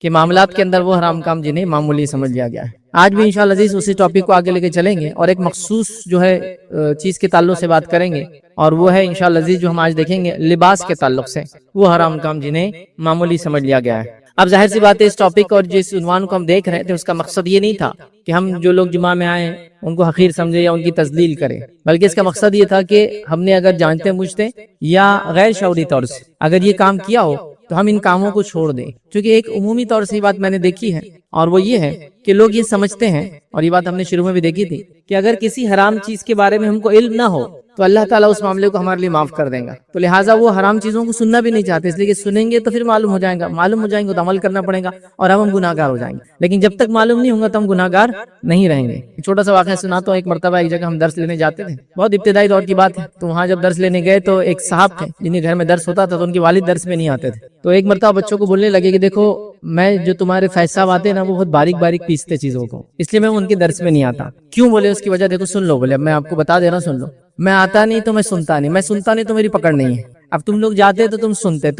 کہ معاملات کے اندر وہ حرام کام جنہیں معمولی سمجھ لیا گیا ہے۔ آج بھی انشاءاللہ عزیز اسی ٹاپک کو آگے لے کے چلیں گے اور ایک مخصوص جو ہے چیز کے تعلق سے بات کریں گے، اور وہ ہے انشاءاللہ عزیز جو ہم آج دیکھیں گے لباس کے تعلق سے، وہ حرام کام جنہیں معمولی سمجھ لیا گیا ہے۔ اب ظاہر سی بات ہے اس ٹاپک اور جس عنوان کو ہم دیکھ رہے تھے اس کا مقصد یہ نہیں تھا کہ ہم جو لوگ جمعہ میں آئے ان کو حقیر سمجھے یا ان کی تذلیل کریں، بلکہ اس کا مقصد یہ تھا کہ ہم نے اگر جانتے بوجھتے یا غیر شعوری طور سے اگر یہ کام کیا ہو تو ہم ان کاموں کو چھوڑ دیں، کیونکہ ایک عمومی طور سے یہ بات میں نے دیکھی ہے، اور وہ یہ ہے کہ لوگ یہ سمجھتے ہیں، اور یہ بات ہم نے شروع میں بھی دیکھی تھی، کہ اگر کسی حرام چیز کے بارے میں ہم کو علم نہ ہو تو اللہ تعالیٰ اس معاملے کو ہمارے لیے معاف کر دیں گا، تو لہٰذا وہ حرام چیزوں کو سننا بھی نہیں چاہتے، اس لیے کہ سنیں گے تو پھر معلوم ہو جائے گا تو عمل کرنا پڑے گا اور ہم گناہ گار ہو جائیں گے، لیکن جب تک معلوم نہیں ہوگا تو ہم گناہ گار نہیں رہیں گے۔ ایک چھوٹا سا واقعہ سناتا ہوں۔ ایک مرتبہ ایک جگہ ہم درس لینے جاتے تھے، بہت ابتدائی دور کی بات ہے، تو وہاں جب درس لینے گئے تو ایک صاحب تھے جن کے گھر میں درس ہوتا تھا، تو ان کے والد درس میں نہیں آتے تھے، تو ایک مرتبہ بچوں کو بولنے لگے کہ دیکھو میں جو تمہارے فیض صاحب آتے ہیں نا وہ بہت باریک باریک پیستے چیزوں کو، اس لیے میں ان کے درس میں نہیں آتا۔ کیوں بولے؟ اس کی وجہ دیکھو، سن لو، بولے اب میں آپ کو بتا دے رہا ہوں، سن لو، میں آتا نہیں تو میں سنتا نہیں تو میری پکڑ نہیں ہے، اب تم لوگ جاتے تو تم سنتے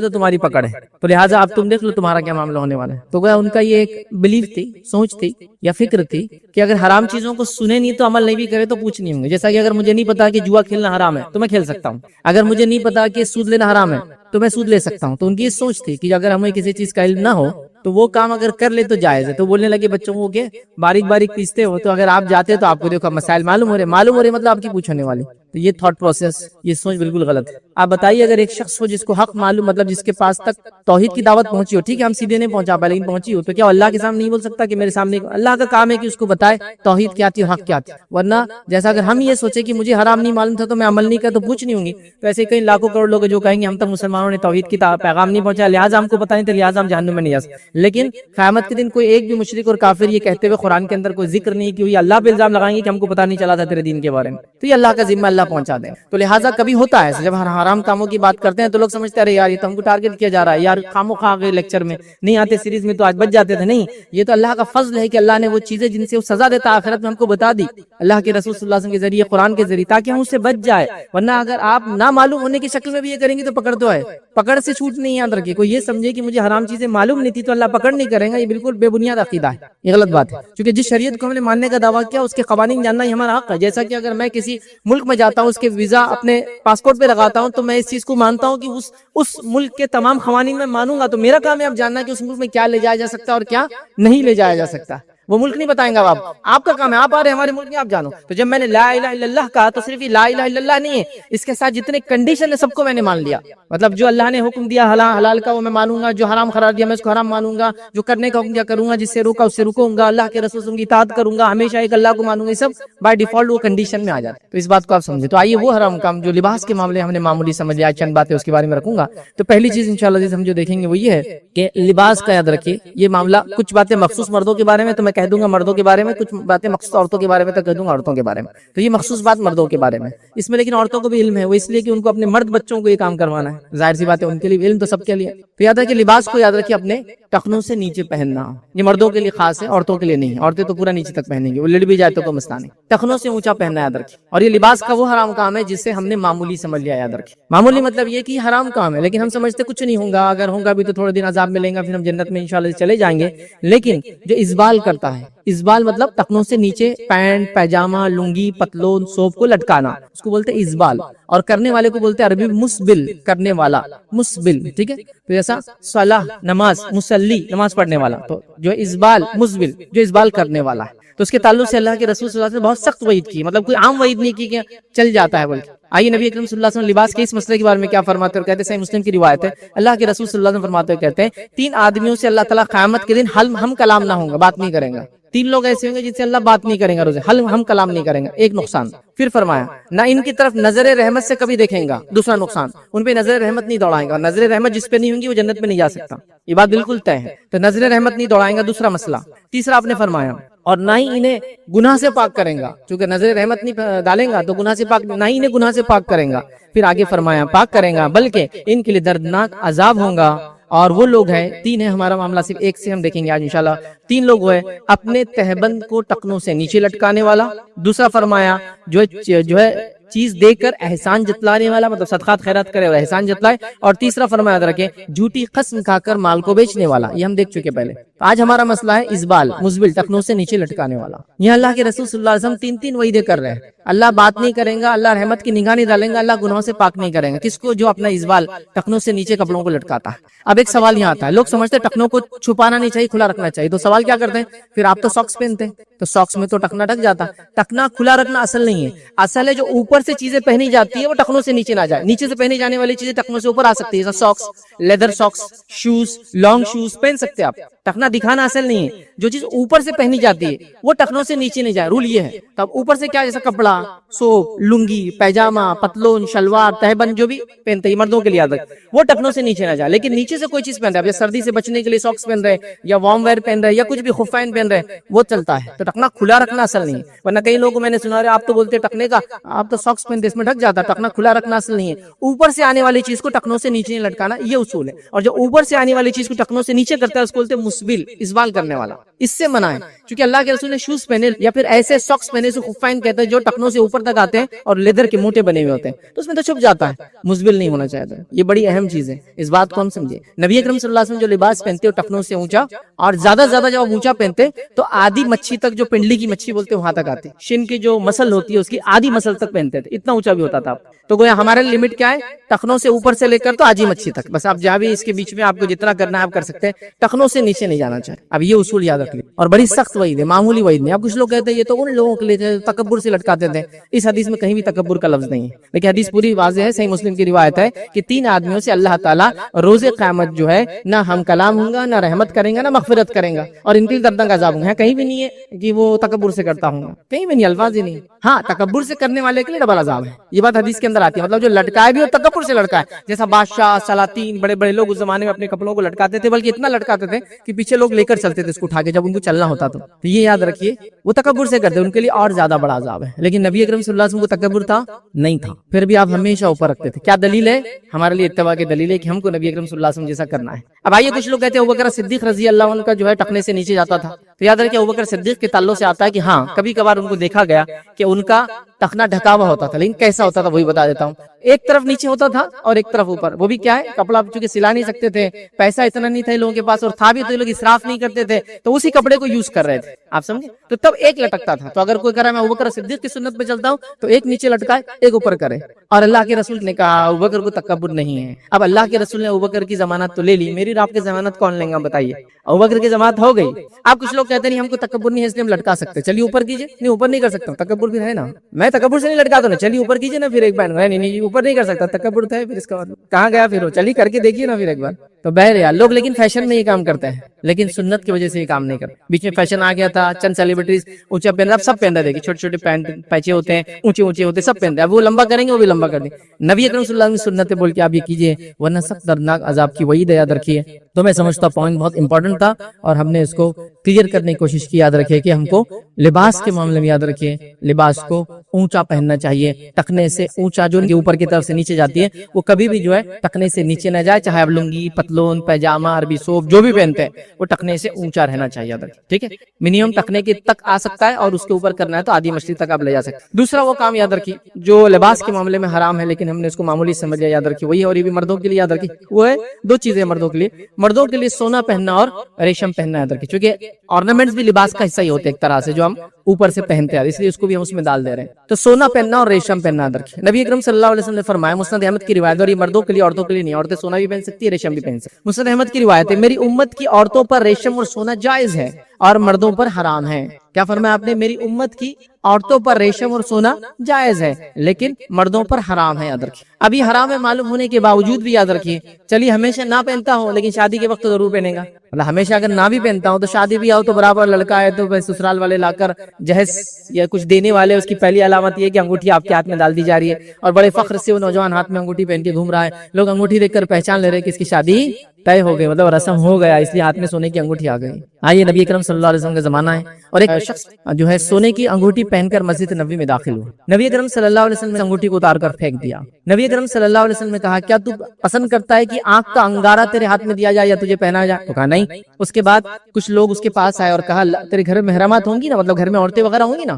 تو تمہاری پکڑ ہے، تو لہٰذا اب تم دیکھ لو تمہارا کیا معاملہ ہونے والا ہے۔ تو گویا ان کا یہ ایک بلیف تھی، سوچ تھی یا فکر تھی کہ اگر حرام چیزوں کو سنے نہیں تو عمل نہیں بھی کرے تو پوچھ نہیں ہوں گے۔ جیسا کہ اگر مجھے نہیں پتا کہ جوا کھیلنا حرام ہے تو میں کھیل سکتا ہوں، اگر مجھے نہیں پتا کہ سود لینا حرام ہے تو میں سود لے سکتا ہوں۔ تو ان کی یہ سوچ تھی کہ اگر ہمیں کسی چیز کا علم نہ ہو تو وہ کام اگر کر لے تو جائز ہے۔ تو بولنے لگے بچوں کو کہ باریک باریک پیستے ہو تو اگر آپ جاتے تو آپ کو دیکھو مسائل معلوم ہو رہے مطلب آپ کی پوچھنے والی، تو یہ تھاٹ پروسیس، یہ سوچ بالکل غلط ہے۔ آپ بتائیے اگر ایک شخص ہو جس کو حق معلوم، مطلب جس کے پاس تک توحید کی دعوت پہنچی ہو، ٹھیک ہے ہم سیدھے نہیں پہنچا پائے لیکن پہنچی ہو، تو کیا اللہ کے سامنے نہیں بول سکتا کہ میرے سامنے؟ اللہ کا کام ہے کہ اس کو بتائے توحید کیا تھی، حق کیا تھی، ورنہ جیسا اگر ہم یہ سوچے کہ مجھے حرام نہیں معلوم تھا تو میں عمل نہیں کیا تو پوچھ نہیں ہوں گی، تو ایسے کئی لاکھوں کروڑ لوگ جو کہیں گے ہم تو مسلمانوں نے توحید کی پیغام نہیں پہنچا لہٰذا ہم کو پتہ نہیں تھا لہٰذا ہم جہنم میں نہیں جا سکتے۔ لیکن قیامت کے دن کوئی ایک بھی مشرک اور کافر یہ کہتے ہوئے قرآن کے اندر کوئی ذکر نہیں کہ اللہ پہ الزام لگائیں گے کہ ہم کو پتہ نہیں چلا تھا تیرے دین کے بارے میں، تو یہ اللہ کا ذمہ اللہ پہنچا دیں۔ تو لہٰذا کبھی ہوتا ہے جب حرام کاموں کی بات کرتے ہیں تو لوگ سمجھتے ہیں ارے یار یہ تو ہم کو ٹارگٹ کیا جا رہا ہے، یار خامو خواہ لیکچر میں نہیں آتے، سیریز میں تو آج بچ جاتے تھے۔ نہیں، یہ تو اللہ کا فضل ہے کہ اللہ نے وہ چیزیں جن سے وہ سزا دیتا آخرت میں ہم کو بتا دی اللہ کے رسول صلی اللہ علیہ وسلم کے ذریعے، قرآن کے ذریعے، تاکہ ہم اس سے بچ جائے، ورنہ اگر آپ نہ معلوم ہونے کی شکل میں بھی یہ کریں گے تو پکڑ تو ہے، پکڑ سے چھوٹ نہیں۔ یاد رکھیے کوئی یہ سمجھے کہ مجھے حرام چیزیں معلوم نہیں تھی تو اللہ پکڑ نہیں کرے گا، یہ بالکل بے بنیاد عقیدہ ہے، یہ غلط بات ہے، کیونکہ جس شریعت کو ہم نے ماننے کا دعویٰ کیا اس کے قوانین جاننا ہی ہمارا حق ہے۔ جیسا کہ اگر میں کسی ملک میں جاتا ہوں اس کے ویزا اپنے پاسپورٹ پہ لگاتا ہوں تو میں اس چیز کو مانتا ہوں کہ اس ملک کے تمام قوانین میں مانوں گا، تو میرا کام ہے اب جاننا کہ اس ملک میں کیا لے جایا جا سکتا اور کیا نہیں لے جایا جا سکتا۔ وہ ملک نہیں بتائیں گا، آپ کا کام ہے، آپ آ رہے ہیں ہمارے ملک میں، آپ جانو۔ تو جب میں نے لا الہ الا اللہ کہا تو صرف یہ لا الہ الا اللہ نہیں ہے، اس کے ساتھ جتنے کنڈیشن ہے سب کو میں نے مان لیا، مطلب جو اللہ نے حکم دیا حلال کا وہ میں مانوں گا، جو حرام قرار دیا میں اس کو حرام مانوں گا، جو کرنے کا حکم دیا کروں گا، جس سے روکا اس سے رکوں گا، اللہ کے رسول کی اطاعت کروں گا، ہمیشہ ایک اللہ کو مانوں گا، یہ سب بائی ڈیفالٹ وہ کنڈیشن میں آ جاتا ہے۔ تو اس بات کو آپ سمجھیں۔ تو آئیے وہ حرام کام جو لباس کے معاملے ہم نے معمولی سمجھ لیا، چند باتیں اس کے بارے میں رکھوں گا۔ تو پہلی چیز انشاءاللہ ہم جو دیکھیں گے وہ یہ ہے کہ لباس کا یاد رکھیے، یہ معاملہ کچھ باتیں مخصوص مردوں کے بارے میں تو میں کہہ دوں گا مردوں کے بارے میں، کچھ باتیں مخصوص عورتوں کے بارے میں تو کہہ دوں گا عورتوں کے بارے میں۔ تو یہ مخصوص بات مردوں کے بارے میں، اس میں لیکن عورتوں کو بھی علم ہے، وہ اس لیے کہ ان کو اپنے مرد بچوں کو یہ کام کروانا ہے، ظاہر سی بات ہے ان کے لیے علم تو سب کے لیے۔ تو یاد ہے کہ لباس کو یاد رکھیے اپنے ٹخنوں سے نیچے پہننا، یہ مردوں کے لیے خاص ہے، عورتوں کے لیے نہیں ہے، عورتیں تو پورا نیچے تک پہنیں گی، وہ لڑ بھی جائے تو کوئی مسئلہ نہیں، ٹخنوں سے اونچا پہننا یاد رکھیے۔ اور یہ لباس کا وہ حرام کام ہے جسے ہم نے معمولی سمجھ لیا، یاد رکھیے معمولی مطلب یہ کہ حرام کام ہے لیکن ہم سمجھتے کچھ نہیں ہوگا، اگر ہوگا بھی تو تھوڑے دن عذاب ملیں گا، پھر ہم جنت میں انشاءاللہ چلے جائیں گے۔ لیکن جو اسبال کرتا ہے، اسبال مطلب ٹخنوں سے نیچے پینٹ، پیجامہ، لنگی، پتلون، سوپ کو لٹکانا، اس کو بولتے اسبال، اور کرنے والے کو بولتے عربی مسبل، کرنے والا، مسبل، ٹھیک ہے۔ تو جیسا صلاح نماز، مصلی نماز پڑھنے والا، تو جو اسبال مسبل جو اسبال کرنے والا ہے، تو اس کے تعلق سے اللہ کے رسول صلی اللہ علیہ وسلم بہت سخت وعید کی، مطلب کوئی عام وعید نہیں کی کہ چل جاتا ہے بلکہ۔ آئیے نبی اکرم صلی اللہ علیہ وسلم لباس کے اس مسئلے کے بارے میں کیا فرماتے ہیں، کہتے ہیں صحیح مسلم کی روایت ہے، اللہ کے رسول صلی اللہ علیہ وسلم فرماتے ہیں، کہتے ہیں 3 آدمیوں سے اللہ تعالیٰ قیامت کے دن ہم کلام نہ ہوں گا، بات نہیں کریں گا۔ 3 لوگ ایسے ہوں گے جن سے اللہ بات نہیں کریں گا، روزے ہم کلام نہیں کریں گا، ایک نقصان۔ پھر فرمایا نہ ان کی طرف نظر رحمت سے کبھی دیکھیں گا، دوسرا نقصان، ان پہ نظر رحمت نہیں دوڑائیں گا، نظر رحمت جس پہ نہیں ہوں گی وہ جنت میں نہیں جا سکتا، یہ بات بالکل طے ہے۔ تو نظر رحمت نہیں دوڑائیں گا، دوسرا مسئلہ۔ تیسرا آپ نے فرمایا اور نہ ہی انہیں گناہ سے پاک کریں گا، چونکہ نظر رحمت نہیں ڈالیں گا تو گناہ سے پاک، نہ ہی انہیں گناہ سے پاک کریں گا۔ پھر آگے فرمایا پاک کریں گا بلکہ ان کے لیے دردناک عذاب ہوگا، اور وہ لوگ ہیں 3 ہے، ہمارا معاملہ صرف ایک سے ہم دیکھیں گے آج انشاءاللہ۔ 3 لوگ ہوئے اپنے تہبند کو ٹخنوں سے نیچے لٹکانے والا، دوسرا فرمایا جو ہے چیز دے کر احسان جتلانے والا، مطلب صدقات خیرات کرے اور احسان جتلائے، اور تیسرا فرمایا یاد رکھیں جھوٹی قسم کھا کر مال کو بیچنے والا، یہ ہم دیکھ چکے پہلے۔ آج ہمارا مسئلہ ہے ازبال، مزبل، ٹخنوں سے نیچے لٹکانے والا۔ یہ اللہ کے رسول صلی اللہ علیہ وسلم تین وعیدیں کر رہے ہیں، اللہ بات نہیں کریں گا، اللہ رحمت کی نگاہ نہیں ڈالیں گا، اللہ گناہوں سے پاک نہیں کریں گا، کس کو؟ جو اپنا ازبال، ٹخنوں سے نیچے کپڑوں کو لٹکاتا ہے۔ اب ایک سوال یہاں آتا ہے، لوگ سمجھتے ہیں ٹخنوں کو چھپانا نہیں چاہیے، کھلا رکھنا چاہیے، تو سوال کیا کرتے ہیں پھر آپ تو ساکس پہنتے ہیں، تو ساکس میں تو ٹخنا ڈھک جاتا۔ ٹخنا کھلا رکھنا اصل نہیں ہے، اصل ہے جو اوپر سے چیزیں پہنی جاتی ہے وہ ٹخنوں سے نیچے نہ جائے، نیچے سے پہنی جانے والی چیزیں ٹخنوں سے اوپر آ سکتی ہے، جیسا socks, leather socks, shoes, long shoes پہن سکتے ہیں آپ۔ ٹخنا دکھانا اصل نہیں ہے، جو چیز اوپر سے پہنی جاتی ہے وہ ٹخنوں سے نیچے نہیں جائے، رول یہ ہے۔ تب اوپر سے کیا، جیسا کپڑا، سوپ، لنگی، پیجامہ، پتلون، شلوار، تہبند جو بھی پہنتے ہیں مردوں کے لیے عادت، وہ ٹخنوں سے نیچے نہ جائے۔ لیکن نیچے سے کوئی چیز پہن رہا ہے، جیسے سردی سے بچنے کے لیے ساکس پہن رہے یا وارم ویئر پہن رہے یا کچھ بھی خفین پہن رہے، وہ چلتا ہے۔ تو ٹخنا کھلا رکھنا اصل نہیں ہے، ورنہ کئی لوگ میں نے سنا رہے آپ تو بولتے ٹخنے کا، آپ تو ساکس پہنتے اس میں ڈھک جاتا، ٹخنا کھلا رکھنا اصل نہیں ہے۔ اوپر سے آنے والی چیز کو ٹخنوں سے نیچے نہیں لٹکانا، یہ اصول ہے۔ اور جو اوپر سے آنے والی چیز کو ٹخنوں سے نیچے کرتا ہے اس کو بولتے ہیں مسبل، اسبال کرنے والا، اس سے منع ہے۔ کیونکہ اللہ کے رسول نے شوز پہنے یا پھر ایسے ساکس پہنے سے خفین کہتے ہیں جو ٹخنوں سے اوپر تک آتے ہیں اور لیدر کے موٹے بنے ہوئے ہوتے ہیں، تو اس میں تو چھپ جاتا ہے، مسبل نہیں ہونا چاہیے۔ یہ بڑی اہم چیز ہے، اس بات کو ہم سمجھے۔ نبی اکرم صلی اللہ علیہ وسلم جو لباس پہنتے وہ ٹخنوں سے اونچا، اور زیادہ جب اونچا پہنتے تو آدھی مچھی تک، جو پنڈلی کی مچھی بولتے ہیں وہاں تک آتی، شن کی جو مسل ہوتی ہے اس کی آدھی مسل تک پہنتے تھے، اتنا اونچا بھی ہوتا تھا۔ تو گویا ہمارے لمٹ کیا ہے، ٹخنوں سے اوپر سے لے کر تو آدھی مچھی تک، بس آپ جہاں بھی اس کے بیچ میں آپ کو جتنا کرنا ہے آپ کر سکتے ہیں، ٹخنوں سے نیچے نہیں جانا چاہیے۔ اب یہ اصول یاد رکھ لیں، اور بڑی سخت وعید ہے، معمولی وعید نہیں۔ اب کچھ لوگ کہتے ہیں یہ تو ان لوگوں کے لیے تکبر سے لٹکاتے تھے، اس حدیث میں کہیں بھی تکبر کا لفظ نہیں ہے، لیکن حدیث پوری واضح ہے، صحیح مسلم کی روایت ہے کہ 3 آدمیوں سے اللہ تعالیٰ روز قیامت جو ہے نہ ہم کلام ہوں گا، نہ رحمت کریں گا، نہ مغفرت کریں گا، اور ان کے لیے دردناک عذاب ہوں گا۔ کہیں بھی نہیں ہے کہ وہ تکبر سے کرتا ہوں گا، کہیں بھی نہیں، الفاظ ہی نہیں۔ ہاں، تکبر سے کرنے والے کے لیے ڈبل عذاب ہے، یہ بات حدیث کے اندر آتی ہے، مطلب جو لٹکائے بھی اور تکبر سے لٹکائے، جیسا بادشاہ، سلاطین، بڑے بڑے لوگ اس زمانے میں اپنے کپڑوں کو لٹکاتے تھے، بلکہ اتنا لٹکاتے تھے کہ پیچھے لوگ لے کر چلتے تھے اس کو اٹھا کے جب ان کو چلنا ہوتا تو یہ یاد رکھیے وہ تکبر سے کرتے، ان کے لیے اور زیادہ بڑا عذاب ہے۔ لیکن نبی اکرم صلی اللہ علیہ وسلم کو تکبر تھا نہیں تھا، پھر بھی آپ ہمیشہ اوپر رکھتے تھے۔ کیا دلیل ہے؟ ہمارے لیے اتباع کی دلیل ہے کہ ہم کو نبی اکرم صلی اللہ علیہ وسلم جیسا کرنا ہے۔ اب آئیے، کچھ لوگ کہتے ہیں ابوبکر صدیق رضی اللہ عنہ کا جو ہے ٹخنے سے نیچے جاتا تھا، تو یاد رکھیں ابوبکر صدیق کے تعلق سے آتا ہے کہ ہاں کبھی کبھار ان کو دیکھا گیا کہ ان کا ٹخنا ڈھکا ہوا ہوتا تھا، لیکن کیسا ہوتا تھا وہی بتا دیتا ہوں۔ ایک طرف نیچے ہوتا تھا اور ایک طرف اوپر، وہ بھی کیا ہے، کپڑا چونکہ سلا نہیں سکتے تھے، پیسہ اتنا نہیں تھا لوگوں کے پاس، اور تھا بھی تو لوگ اسراف نہیں کرتے تھے، تو اسی کپڑے کو یوز کر رہے تھے، آپ سمجھے؟ تو تب ایک لٹکتا تھا، تو اگر کوئی کرا میں ابوبکر صدیق کی سنت پہ چلتا ہوں تو ایک نیچے لٹکائے ایک اوپر کرے، اور اللہ کے رسول نے کہا ابوبکر کو تکبر نہیں ہے۔ اب اللہ کے رسول نے ابوبکر کی ضمانت تو لے لی، میری اور آپ کی ضمانت کون لیں گا بتائیے؟ ابوبکر کی ضمانت ہو گئی۔ اب کچھ لوگ کہتے نہیں ہم کو تکبر نہیں ہے اس لیے ہم لٹکا سکتے، چلیے اوپر کیجیے، نہیں اوپر نہیں کر سکتا، تکبر بھی ہے نا، میں تکبر سے نہیں لٹکاتا نا، چلیے اوپر کیجیے نا، پھر ایک بار نہیں اوپر نہیں کر سکتا، تکبر ہے، پھر اس کا کہاں گیا پھر وہ، چلیے کر کے دیکھیے نا پھر ایک بار۔ تو بہرحال لوگ لیکن فیشن میں یہ کام کرتے ہیں، لیکن سنت کی وجہ سے یہ کام نہیں کرتے۔ بیچ میں فیشن آ گیا تھا، چند سیلیبریٹیز اونچا پہن رہا، اب سب پہن رہے، دیکھیے چھوٹے چھوٹے پینٹ پیچے ہوتے ہیں، اونچے اونچے ہوتے ہیں، سب پہن رہے، اب وہ لمبا کریں گے وہ بھی لمبا کر دیں۔ نبی اکرم صلی اللہ علیہ وسلم سنت بول کے آپ یہ کیجیے، ورنہ سخت دردناک عذاب کی وعید یاد رکھیے۔ تو میں سمجھتا پوائنٹ بہت امپورٹنٹ تھا اور ہم نے اس کو کلیئر کرنے کی کوشش کی۔ یاد رکھیے کہ ہم کو لباس کے معاملے میں یاد رکھیے لباس کو اونچا پہننا چاہیے، ٹخنے سے اونچا جو اوپر کی طرف سے نیچے جاتی ہے وہ کبھی بھی جو ہے ٹخنے سے نیچے نہ جائے، چاہے آپ لنگی، پتلون، پیجامہ، عربی سوپ جو بھی پہنتے ہیں وہ ٹخنے سے اونچا رہنا چاہیے، یاد رکھیے، ٹھیک ہے؟ منیمم ٹخنے کے تک آ سکتا ہے اور اس کے اوپر کرنا ہے تو آدھی مچھلی تک آپ لے جا سکتے ہیں۔ دوسرا وہ کام یاد رکھیے جو لباس کے معاملے میں حرام ہے لیکن ہم نے اس کو معمولی سمجھ لیا، یاد رکھیے وہی، اور یہ بھی مردوں کے لیے یاد رکھیے، وہ ہے 2 چیزیں مردوں کے لیے سونا پہننا اور ریشم پہننا، یاد رکھیے، چونکہ آرنامنٹس بھی لباس کا حصہ ہی ہوتے ہیں ایک طرح سے جو ہم اوپر سے پہنتے ہیں، اس لیے اس کو بھی ہم اس میں ڈال دے رہے ہیں۔ تو سونا پہننا اور ریشم پہننا یاد رکھیے۔ نبی اکرم صلی اللہ علیہ وسلم نے فرمایا، مسند احمد کی روایت، اور یہ مردوں کے لیے عورتوں کے لیے نہیں، عورتیں سونا بھی پہن سکتی ہے، ریشم بھی پہن سکتی ہے۔ مسند احمد کی روایت ہے، میری امت کی عورتوں پر ریشم اور سونا جائز ہے اور مردوں پر حرام ہے۔ کیا فرمایا آپ نے؟ میری امت کی عورتوں پر ریشم اور سونا جائز ہے لیکن مردوں پر حرام ہے، یاد رکھیے۔ ابھی حرام ہے معلوم ہونے کے باوجود بھی یاد رکھیے، چلیے ہمیشہ نہ پہنتا ہوں لیکن شادی کے وقت تو ضرور پہنے گا، مطلب ہمیشہ اگر نہ بھی پہنتا ہوں تو شادی بھی آؤ تو برابر، لڑکا ہے تو سسرال والے لا کر جہیز یا کچھ دینے والے، اس کی پہلی علامت یہ کہ انگوٹھی آپ کے ہاتھ میں ڈال دی جا رہی ہے اور بڑے فخر سے وہ نوجوان ہاتھ میں انگوٹھی پہن کے گھوم رہا ہے، لوگ انگوٹھی دیکھ کر پہچان لے رہے کہ اس کی شادی طے ہو گئی، مطلب رسم ہو گیا، اس لیے ہاتھ میں سونے کی انگوٹھی آ گئی۔ آئیے نبی اکرم صلی اللہ علیہ وسلم کا زمانہ ہے اور ایک شخص جو ہے سونے کی انگوٹھی پہن کر مسجد نبوی میں داخل ہوا، نبی اکرم صلی اللہ علیہ وسلم نے انگوٹھی کو اتار کر پھینک دیا۔ نبی اکرم صلی اللہ علیہ وسلم نے کہا، کیا تو پسند کرتا ہے کہ آنکھ کا انگارہ تیرے ہاتھ میں دیا جائے یا تجھے پہنا جائے؟ تو کہا نہیں۔ اس کے بعد کچھ لوگ اس کے پاس آئے اور کہا، تیرے گھر میں محرمات ہوں گی نا، مطلب گھر میں عورتیں وغیرہ ہوں گی نا،